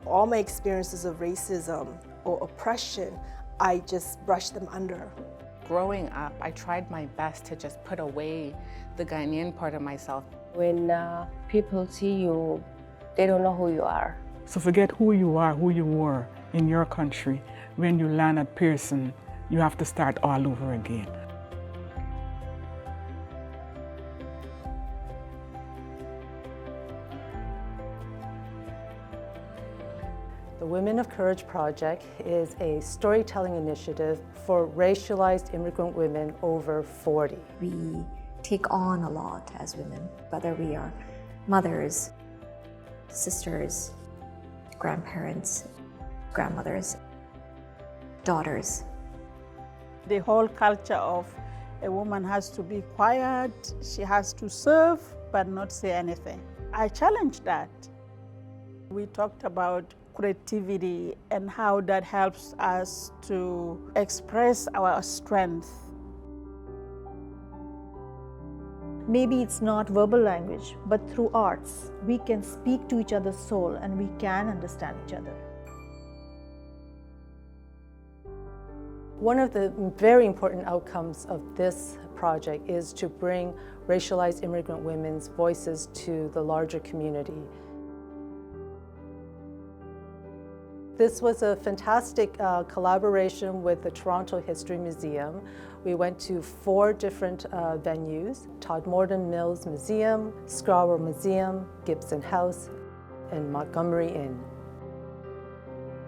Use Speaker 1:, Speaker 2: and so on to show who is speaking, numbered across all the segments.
Speaker 1: All my experiences of racism or oppression, I just brushed them under.
Speaker 2: Growing up, I tried my best to just put away the Ghanaian part of myself.
Speaker 3: When people see you, they don't know who you are.
Speaker 4: So forget who you are, who you were in your country. When you land at Pearson, you have to start all over again.
Speaker 5: The Women of Courage Project is a storytelling initiative for racialized immigrant women over 40.
Speaker 6: We take on a lot as women, whether we are mothers, sisters, grandparents, grandmothers, daughters.
Speaker 7: The whole culture of a woman has to be quiet, she has to serve but not say anything. I challenged that. We talked about creativity and how that helps us to express our strength.
Speaker 8: Maybe it's not verbal language, but through arts, we can speak to each other's soul and we can understand each other.
Speaker 5: One of the very important outcomes of this project is to bring racialized immigrant women's voices to the larger community. This was a fantastic collaboration with the Toronto History Museum. We went to 4 different venues: Todmorden Mills Museum, Scarborough Museum, Gibson House, and Montgomery Inn.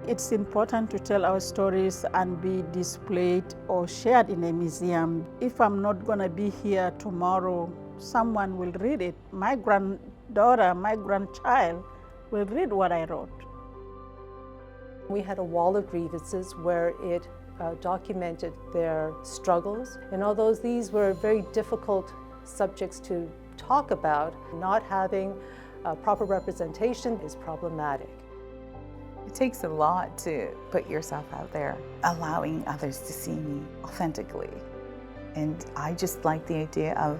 Speaker 7: It's important to tell our stories and be displayed or shared in a museum. If I'm not going to be here tomorrow, someone will read it. My granddaughter, my grandchild will read what I wrote.
Speaker 5: We had a wall of grievances where it documented their struggles. And although these were very difficult subjects to talk about, not having proper representation is problematic.
Speaker 9: It takes a lot to put yourself out there, allowing others to see me authentically. And I just like the idea of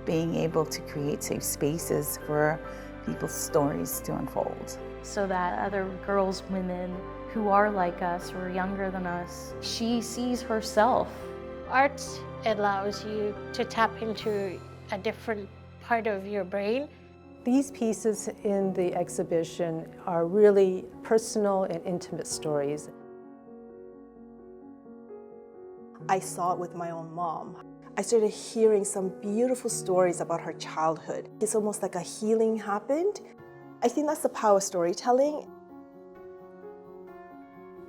Speaker 9: being able to create safe spaces for people's stories to unfold.
Speaker 10: So that other girls, women who are like us or younger than us, she sees herself.
Speaker 11: Art allows you to tap into a different part of your brain.
Speaker 5: These pieces in the exhibition are really personal and intimate stories.
Speaker 1: I saw it with my own mom. I started hearing some beautiful stories about her childhood. It's almost like a healing happened. I think that's the power of storytelling.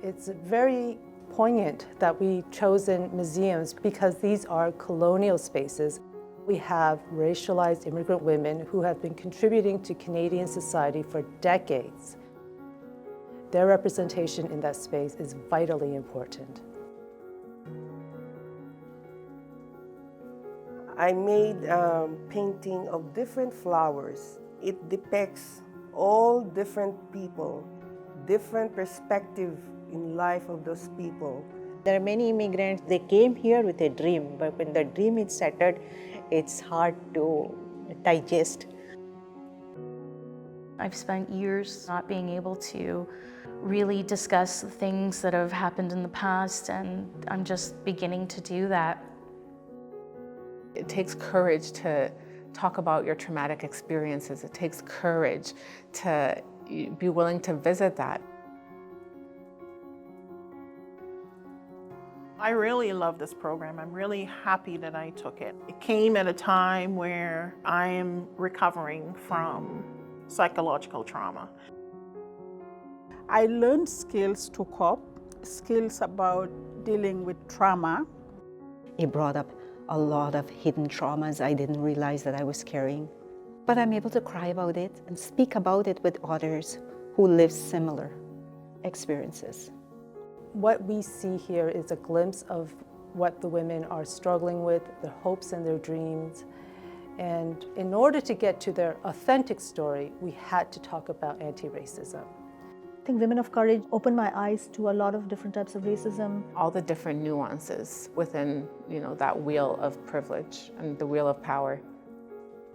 Speaker 5: It's very poignant that we've chosen museums because these are colonial spaces. We have racialized immigrant women who have been contributing to Canadian society for decades. Their representation in that space is vitally important.
Speaker 12: I made a painting of different flowers. It depicts all different people, different perspective in life of those people.
Speaker 13: There are many immigrants, they came here with a dream, but when the dream is shattered, it's hard to digest.
Speaker 10: I've spent years not being able to really discuss the things that have happened in the past, and I'm just beginning to do that.
Speaker 2: It takes courage to talk about your traumatic experiences. It takes courage to be willing to visit that.
Speaker 14: I really love this program. I'm really happy that I took it. It came at a time where I am recovering from psychological trauma.
Speaker 7: I learned skills to cope, skills about dealing with trauma.
Speaker 15: It brought up a lot of hidden traumas I didn't realize that I was carrying. But I'm able to cry about it and speak about it with others who live similar experiences.
Speaker 5: What we see here is a glimpse of what the women are struggling with, their hopes and their dreams. And in order to get to their authentic story, we had to talk about anti-racism.
Speaker 8: I think Women of Courage opened my eyes to a lot of different types of racism.
Speaker 2: All the different nuances within, that wheel of privilege and the wheel of power.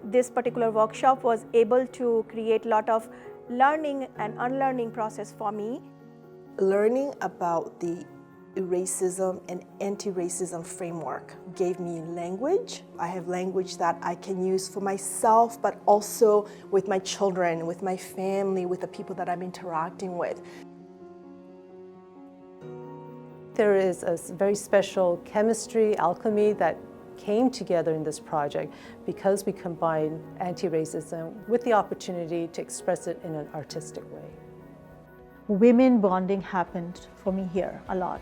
Speaker 8: This particular workshop was able to create a lot of learning and unlearning process for me.
Speaker 1: Learning about the racism and anti-racism framework gave me language. I have language that I can use for myself, but also with my children, with my family, with the people that I'm interacting with.
Speaker 5: There is a very special chemistry, alchemy that came together in this project because we combine anti-racism with the opportunity to express it in an artistic way.
Speaker 8: Women bonding happened for me here a lot.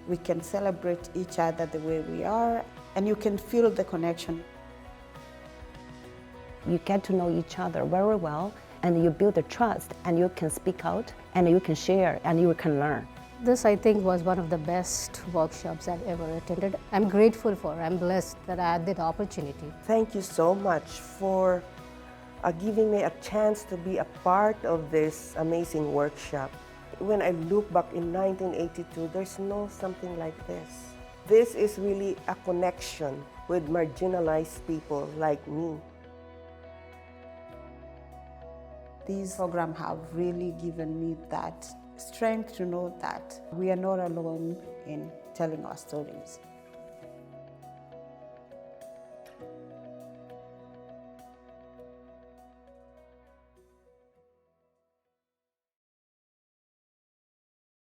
Speaker 16: We can celebrate each other the way we are, and you can feel the connection.
Speaker 17: You get to know each other very well, and you build a trust, and you can speak out, and you can share, and you can learn.
Speaker 18: This, I think, was one of the best workshops I've ever attended. I'm grateful for, I'm blessed that I had that opportunity.
Speaker 12: Thank you so much for giving me a chance to be a part of this amazing workshop. When I look back in 1982, there's no something like this. This is really a connection with marginalized people like me.
Speaker 16: These programs have really given me that strength to know that we are not alone in telling our stories.